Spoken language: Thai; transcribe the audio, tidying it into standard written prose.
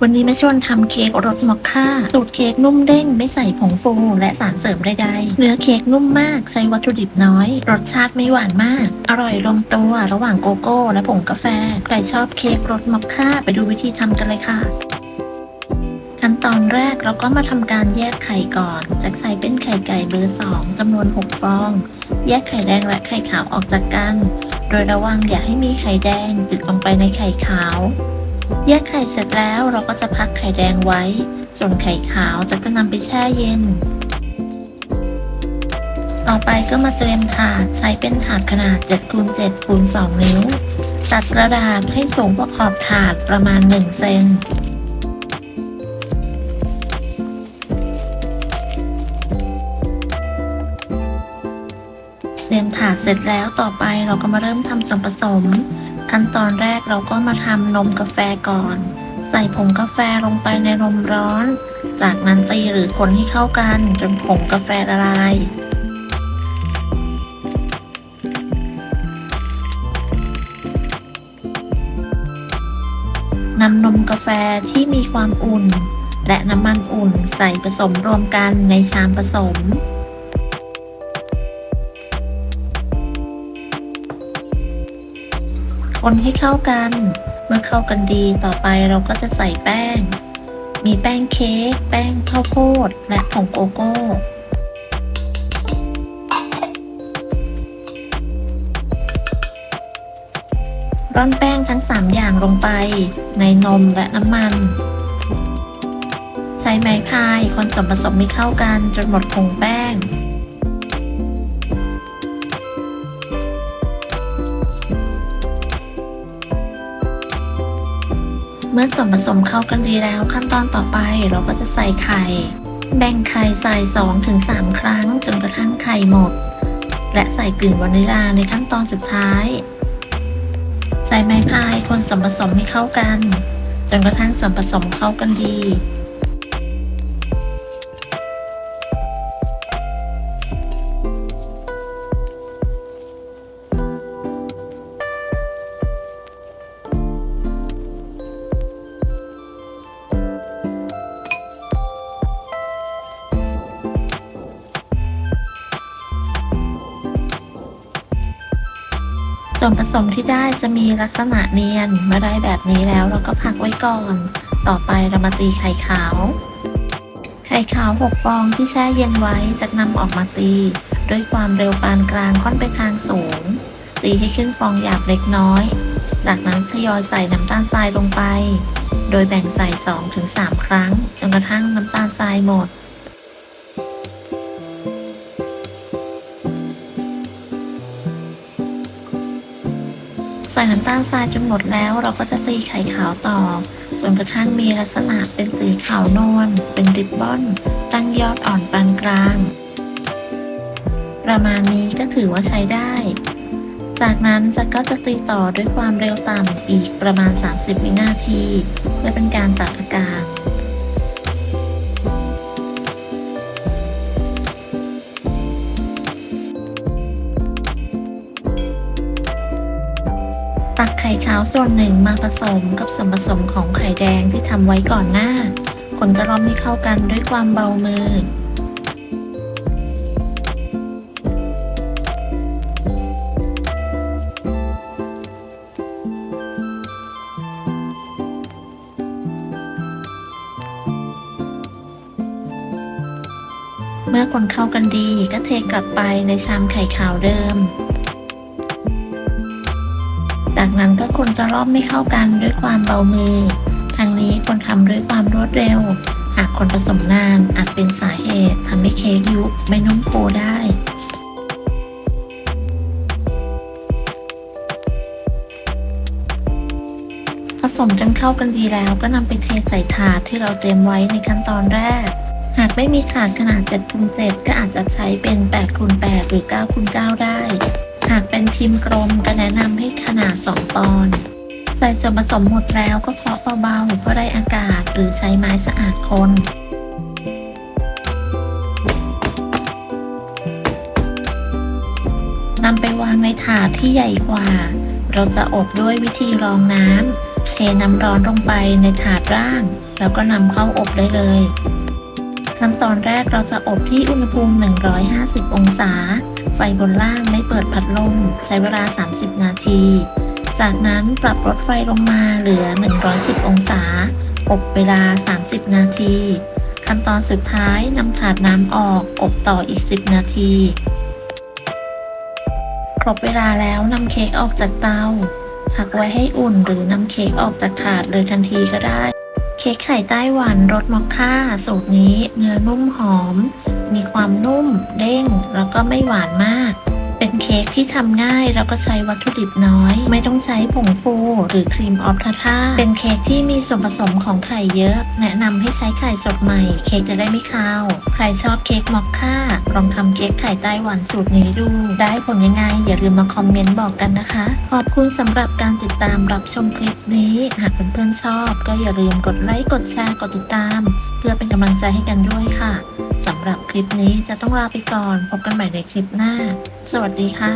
วันนี้แม่ชวนทำเค้กรสมอคค่าสูตรเค้กนุ่มเด้งไม่ใส่ผงฟูและสารเสริมใดๆเนื้อเค้กนุ่มมากใช้วัตถุดิบน้อยรสชาติไม่หวานมากอร่อยลงตัวระหว่างโกโก้และผงกาแฟใครชอบเค้กรสมอคค่าไปดูวิธีทำกันเลยค่ะขั้นตอนแรกเราก็มาทำการแยกไข่ก่อนจากใส่เป็นไข่ไก่เบอร์2จำนวน6ฟองแยกไข่แดงและไข่ขาวออกจากกันโดยระวังอย่าให้มีไข่แดงติดลงไปในไข่ขาวแยกไข่เสร็จแล้วเราก็จะพักไข่แดงไว้ส่วนไข่ขาวจะนำไปแช่เย็นต่อไปก็มาเตรียมถาดใช้เป็นถาดขนาด7x7x2 นิ้วตัดกระดาษให้สูงกว่าขอบถาดประมาณ1เซนเตรียมถาดเสร็จแล้วต่อไปเราก็มาเริ่มทำส่วนผสมขั้นตอนแรกเราก็มาทำนมกาแฟก่อนใส่ผงกาแฟลงไปในนมร้อนจากนั้นตีหรือคนให้เข้ากันจนผงกาแฟละลายนำนมกาแฟที่มีความอุ่นและน้ำมันอุ่นใส่ผสมรวมกันในชามผสมคนให้เข้ากันเมื่อเข้ากันดีต่อไปเราก็จะใส่แป้งมีแป้งเค้กแป้งข้าวโพดและผงโกโก้ร่อนแป้งทั้ง3อย่างลงไปในนมและน้ำมันใช้ไม้พายคนส่วนผสมให้เข้ากันจนหมดผงแป้งเมื่อส่วนผสมเข้ากันดีแล้วขั้นตอนต่อไปเราก็จะใส่ไข่แบ่งไข่ใส่ 2-3 ครั้งจนกระทั่งไข่หมดและใส่กลิ่นวานิลลาในขั้นตอนสุดท้ายใส่ไม้พายคนส่วนผสมให้เข้ากันจนกระทั่งส่วนผสมเข้ากันดีส่วนผสมที่ได้จะมีลักษณะเนียนเมื่อได้แบบนี้แล้วเราก็พักไว้ก่อนต่อไปเรามาตีไข่ขาว6 ฟองที่แช่เย็นไว้จะนำออกมาตีด้วยความเร็วปานกลางค่อนไปทางสูงตีให้ขึ้นฟองหยาบเล็กน้อยจากนั้นทยอยใส่น้ำตาลทรายลงไปโดยแบ่งใส่ 2-3 ครั้งจนกระทั่งน้ำตาลทรายหมดใส่น้ำตาลทรายจนหมดแล้วเราก็จะตีไข่ขาวต่อจนกระทั่งมีลักษณะเป็นสีขาวนวลเป็นริบบอนตั้งยอดอ่อนปานกลางประมาณนี้ก็ถือว่าใช้ได้จากนั้นก็จะตีต่อด้วยความเร็วต่ำอีกประมาณ30 วินาทีเพื่อเป็นการตัดอากาศตักไข่ขาวส่วนหนึ่งมาผสมกับส่วนผสมของไข่แดงที่ทำไว้ก่อนหน้าคนจะร่อมให้เข้ากันด้วยความเบามือเมื่อคนเข้ากันดีก็เทกลับไปในชามไข่ขาวเดิมจากนั้นก็คนจะรอบไม่เข้ากันด้วยความเบามือทางนี้คนทำด้วยความรวดเร็วหากคนผสมนานอาจเป็นสาเหตุทำให้เค้กยุบไม่นุ่มฟูได้ผสมจนเข้ากันดีแล้วก็นำไปเทใส่ถาดที่เราเตรียมไว้ในขั้นตอนแรกหากไม่มีถาดขนาด 7x7 ก็อาจจะใช้เป็น 8x8 หรือ 9x9 ได้หากเป็นพิมพ์กลมก็แนะนำให้ขนาด2 ปอนด์ใส่ส่วนผสมหมดแล้วก็เคาะเบาๆเพื่อได้อากาศหรือใช้ไม้สะอาดคนนำไปวางในถาดที่ใหญ่กว่าเราจะอบด้วยวิธีรองน้ำเท น้ำร้อนลงไปในถาดร่าง แล้วก็นำเข้าอบได้เลย ขั้นตอนแรกเราจะอบที่อุณหภูมิ 150 องศา ไฟบนล่างไม่เปิดพัดลม ใช้เวลา 30 นาที จากนั้นปรับลดไฟลงมาเหลือ 110 องศา อบเวลา 30 นาที ขั้นตอนสุดท้ายนำถาดน้ำออก อบต่ออีก 10 นาที ครบเวลาแล้วนำเค้กออกจากเตา พักไว้ให้อุ่นหรือนำเค้กออกจากถาดเลยทันทีก็ได้ เค้กไข่ไต้หวันรสมอคค่าสูตรนี้เนื้อนุ่มหอม มีความนุ่มเด้งแล้วก็ไม่หวานมาก เป็นเค้กที่ทำง่ายแล้วก็ใช้วัตถุดิบน้อย ไม่ต้องใช้ผงฟูหรือครีมออฟทาทาเป็นเค้กที่มีส่วนผสมของไข่เยอะ แนะนำให้ใช้ไข่สดใหม่เค้กจะได้ไม่คาว ใครชอบเค้กมอคค่าลองทำเค้กไข่ไต้หวันสูตรนี้ดู ได้ผลยังไงอย่าลืมมาคอมเมนต์บอกกันนะคะ ขอบคุณสำหรับการติดตามรับชมคลิปนี้ หากเพื่อนๆชอบก็อย่าลืมกดไลค์กดแชร์กดติดตาม เพื่อเป็นกำลังใจให้กันด้วยค่ะสำหรับคลิปนี้จะต้องลาไปก่อน พบกันใหม่ในคลิปหน้า สวัสดีค่ะ